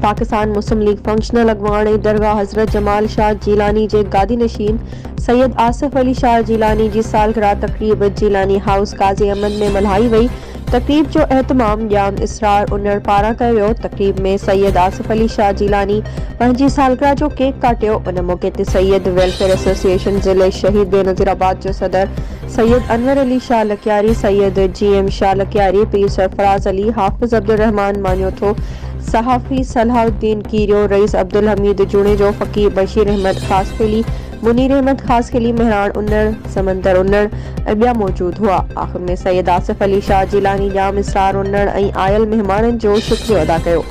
पाकिस्तान मुस्लिम league functional अगवान ऐं दरगाह हज़रत जमाल शाह जीलानी जे गादी नशीन सैयद आसिफ अली शाह जीलानी जी सालगिरह तक़रीब जीलानी हाउस काज़ी अहमद में मल्हाई वई। तक़रीब जो एहतमाम जाम इसरार उन्नड़ पारां कयो वियो। तक़रीब में सैयद आसिफ अली शाह जीलानी पंहिंजी सालगिरह जो केक काटियो। उन मौके ते सैयद वेलफेयर एसोसिएशन ज़िले शहीद बेनज़ीराबाद जो सदर सैयद अनवर अली शाह लकियारी, सैयद GM शाह लकियारी, पीर सरफराज अली, हाफिज अब्दुल रहमान मान्योथो, सहाफ़ी सलाहुद्दीन कीरियो, रईस अब्दुल हमीद जुणेजो, फ़कीर बशीर अहमद ख़ासखेली, मुनीर अहमद ख़ासखेली, मेहरान उन्नड़, समंदर उन्नड़ ऐं ॿिया मौजूद हुआ। आख़िर में सैयद आसिफ अली शाह जीलानी जाम इसरार उन्नड़ ऐं आयल मेहमाननि जो शुक्रियो अदा कयो।